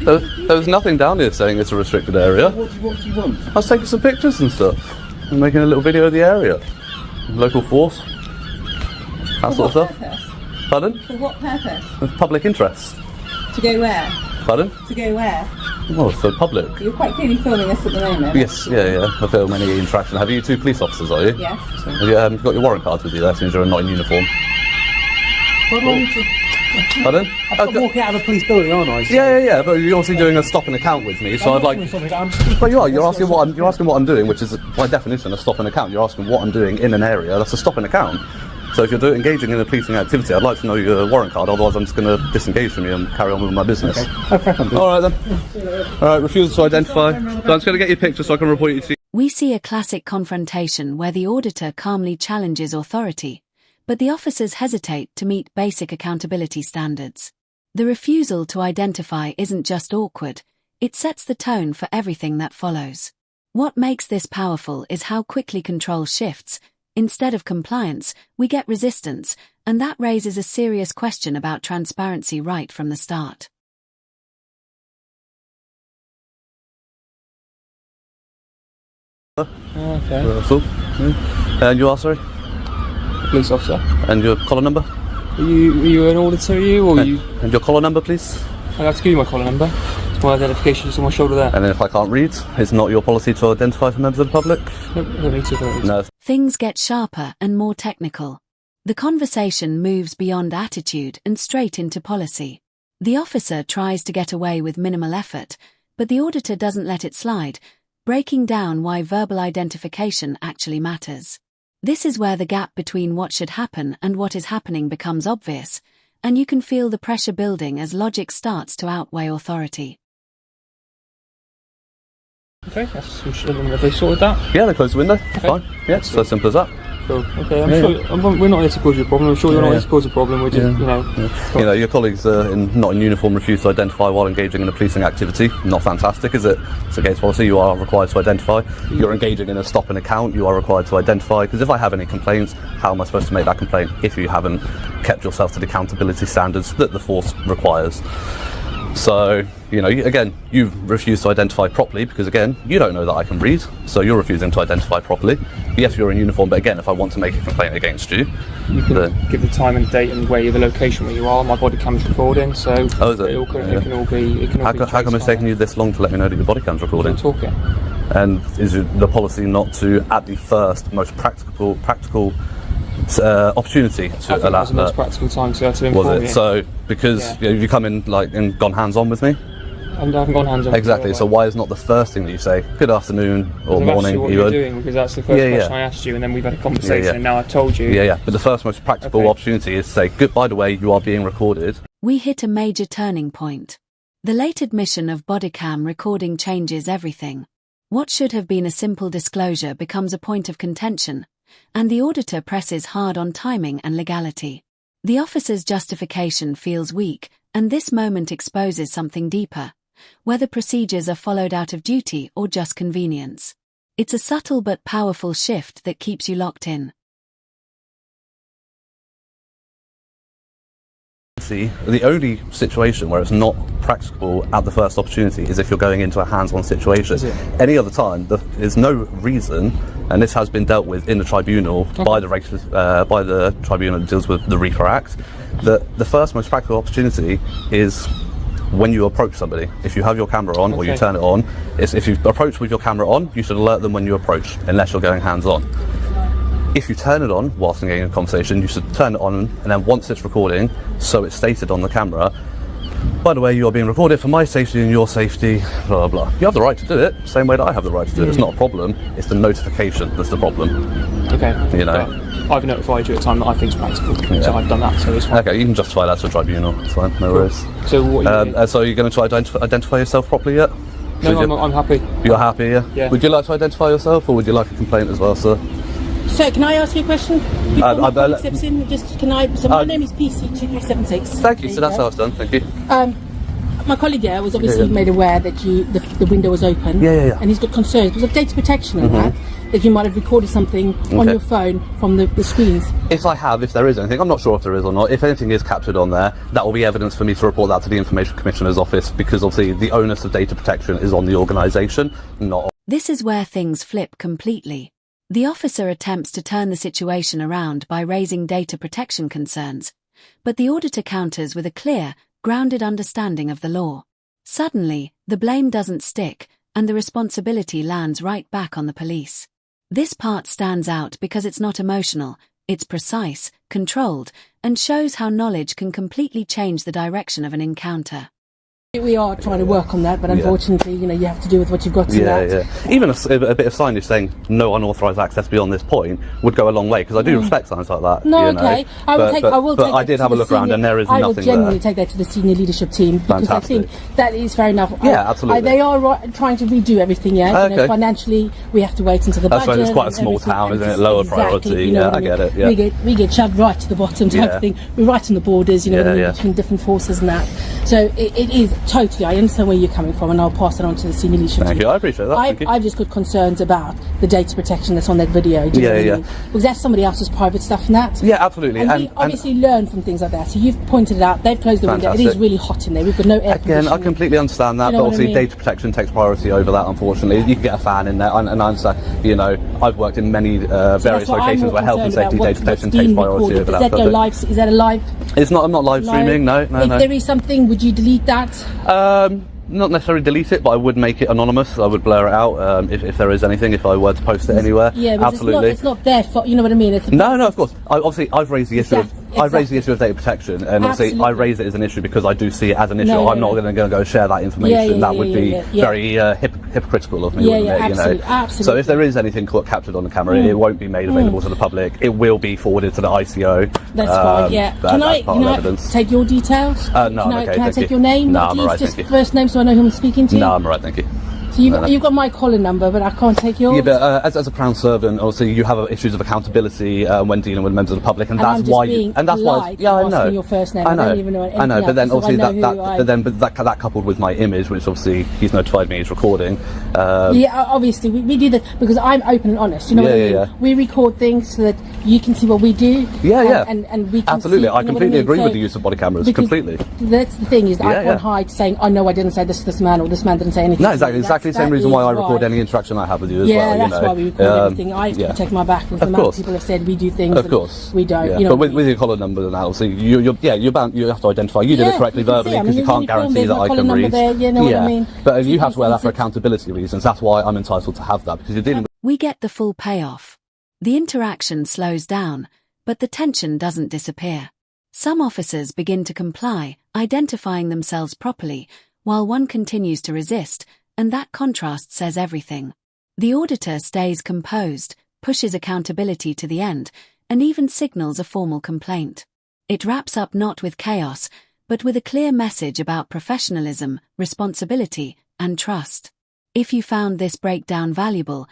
There was nothing down here saying it's a restricted area. What do you want? I was taking some pictures and stuff. I'm making a little video of the area. Local force. That sort of stuff. Purpose? Pardon? For what purpose? Public interest. To go where? Pardon? To go where? Well, for public. You're quite clearly filming us at the moment. Yes, yeah. I film any interaction. Have you two police officers, are you? Yes. Have you got your warrant cards with you there since you're not in uniform? Pardon? I'm walking out of a police building, aren't I? So. Yeah, but you're obviously doing a stop and account with me, so I'd like... But you are, you're asking what I'm doing, which is by definition a stop and account. You're asking what I'm doing in an area, that's a stop and account. So if you're engaging in a policing activity, I'd like to know your warrant card, otherwise I'm just going to disengage from you and carry on with my business. Okay. Alright then. Alright, refusal to identify. So I'm just going to get your picture so I can report you to... We see a classic confrontation where the auditor calmly challenges authority, but the officers hesitate to meet basic accountability standards. The refusal to identify isn't just awkward, it sets the tone for everything that follows. What makes this powerful is how quickly control shifts. Instead of compliance, we get resistance, and that raises a serious question about transparency right from the start. Okay. And you are, sorry? Police officer. And your collar number? Are you an auditor, or are you? And your collar number, please? I have to give you my collar number. It's my identification, it's on my shoulder there. And then if I can't read, it's not your policy to identify for members of the public? No, I don't need to. No. Things get sharper and more technical. The conversation moves beyond attitude and straight into policy. The officer tries to get away with minimal effort, but the auditor doesn't let it slide, breaking down why verbal identification actually matters. This is where the gap between what should happen and what is happening becomes obvious, and you can feel the pressure building as logic starts to outweigh authority. Okay, have they sorted that? Yeah, they closed the window. Okay. Fine. Yeah, it's so simple as that. Cool. Okay, I'm sure we're not here to cause you a problem. I'm sure you're not here to cause a problem. We're just, You know, your colleagues not in uniform refuse to identify while engaging in a policing activity. Not fantastic, is it? It's against policy. You are required to identify. You're engaging in a stop and account. You are required to identify. Because if I have any complaints, how am I supposed to make that complaint if you haven't kept yourself to the accountability standards that the force requires? So, you know, again, you refuse to identify properly because, again, you don't know that I can read, so you're refusing to identify properly. Yes, you're in uniform, but again, if I want to make a complaint against you... You can give the time and date and where the location where you are. My body cam's recording, so it can all be... How come it's taken you this long to let me know that your body cam's recording? I'm talking. And is it the policy not to, at the first, most practical opportunity to allow that? That was the most practical time to inform you. Was it? So, because you come in and gone hands-on with me? I haven't gone hands-on. Exactly, so why is not the first thing that you say, good afternoon or morning? What you're doing, because that's the first question I asked you, and then we've had a conversation, and now I've told you. But the first most practical opportunity is to say, good, by the way, you are being recorded. We hit a major turning point. The late admission of bodycam recording changes everything. What should have been a simple disclosure becomes a point of contention, and the auditor presses hard on timing and legality. The officer's justification feels weak, and this moment exposes something deeper, whether procedures are followed out of duty or just convenience. It's a subtle but powerful shift that keeps you locked in. See, the only situation where it's not practicable at the first opportunity is if you're going into a hands-on situation. Any other time, there is no reason, and this has been dealt with in the tribunal by the tribunal that deals with the Reaper Act, that the first most practical opportunity is when you approach somebody. If you have your camera on or you turn it on, if you approach with your camera on, you should alert them when you approach, unless you're going hands-on. If you turn it on whilst engaging in a conversation, you should turn it on, and then once it's recording, so it's stated on the camera, by the way, you are being recorded for my safety and your safety, blah, blah, blah. You have the right to do it, same way that I have the right to do it. It's not a problem. It's the notification that's the problem. Okay. You know. I've notified you at a time that I think is practical, so I've done that, so it's fine. Okay, you can justify that to a tribunal. It's fine, no worries. So what are you so you're going to try to identify yourself properly yet? No, I'm happy. You're happy, yeah? Yeah. Would you like to identify yourself, or would you like a complaint as well, sir? So, can I ask you a question? Before my colleague steps in, so my name is PC2376. Thank you, so that's how it's done, thank you. My colleague there was obviously made aware that the window was open. Yeah. And he's got concerns because of data protection and that. that you might have recorded something on your phone from the screens? If there is anything, I'm not sure if there is or not. If anything is captured on there, that will be evidence for me to report that to the Information Commissioner's office, because obviously the onus of data protection is on the organisation, not on... This is where things flip completely. The officer attempts to turn the situation around by raising data protection concerns, but the auditor counters with a clear, grounded understanding of the law. Suddenly, the blame doesn't stick, and the responsibility lands right back on the police. This part stands out because it's not emotional, it's precise, controlled, and shows how knowledge can completely change the direction of an encounter. We are trying to work on that, but unfortunately, you have to do with what you've got to that. Yeah. Even a bit of signage saying no unauthorised access beyond this point would go a long way, because I do respect signs like that. No, okay. I did have a look around, and there is nothing there. I will genuinely take that to the senior leadership team, because I think that is fair enough. Yeah, absolutely. They are trying to redo everything, financially, we have to wait until the budget. That's why it's quite a small town, isn't it? Lower priority. I get it. Yeah. We get shoved right to the bottom type of thing. We're right on the borders, between different forces and that. So it is totally, I understand where you're coming from, and I'll pass it on to the senior leadership. Thank you, I appreciate that. I've just got concerns about the data protection that's on that video. Do you know what I mean? Because that's somebody else's private stuff and that. Yeah, absolutely. And we obviously learn from things like that. So you've pointed it out, they've closed the window, it is really hot in there, we've got no air conditioning. Again, I completely understand that, but obviously data protection takes priority over that, unfortunately. You can get a fan in there, and I understand, I've worked in many various locations where health and safety data protection takes priority over that. Does that go live? Is that a live? It's not, I'm not live streaming, no. If there is something, would you delete that? Not necessarily delete it, but I would make it anonymous. I would blur it out if there is anything, if I were to post it anywhere. Yeah, but absolutely. It's not their fault, you know what I mean? No, of course. I've raised the issue I've raised the issue of data protection, and obviously I raise it as an issue because I do see it as an issue. I'm not going to go share that information. That would be very hypocritical of me, wouldn't it? Absolutely. So if there is anything captured on the camera, it won't be made available to the public. It will be forwarded to the ICO. That's fine. Yeah. Can I take your details? No, can I'm okay. Can I take your name? No, I'm alright. Just first name, so I know who I'm speaking to. No, I'm alright. Thank you. So you've got my calling number, but I can't take yours. Yeah, but as a Crown servant, obviously you have issues of accountability when dealing with members of the public, and that's why. I know. Your first name. I know. I don't even know anything but then else, obviously that coupled with my image, which obviously he's notified me is recording. Obviously we do that because I'm open and honest. You know what I mean? Yeah. We record things so that you can see what we do. And we can absolutely. See, I completely agree with the use of body cameras. Completely. That's the thing is that I can't hide saying, oh no, I didn't say this man, or this man didn't say anything. No, exactly the same reason why I record any interaction I have with you as well. Yeah, that's why we record everything. I protect my back with the amount of people have said we do things. Of course, we don't. Yeah. You know, but with your collar number and that, obviously, you're bound. You have to identify. You did it correctly verbally because you can't guarantee that I can read. You know what I mean? But you have to wear that for accountability reasons. That's why I'm entitled to have that, because you're dealing with. We get the full payoff. The interaction slows down, but the tension doesn't disappear. Some officers begin to comply, identifying themselves properly, while one continues to resist, and that contrast says everything. The auditor stays composed, pushes accountability to the end, and even signals a formal complaint. It wraps up not with chaos, but with a clear message about professionalism, responsibility, and trust. If you found this breakdown valuable,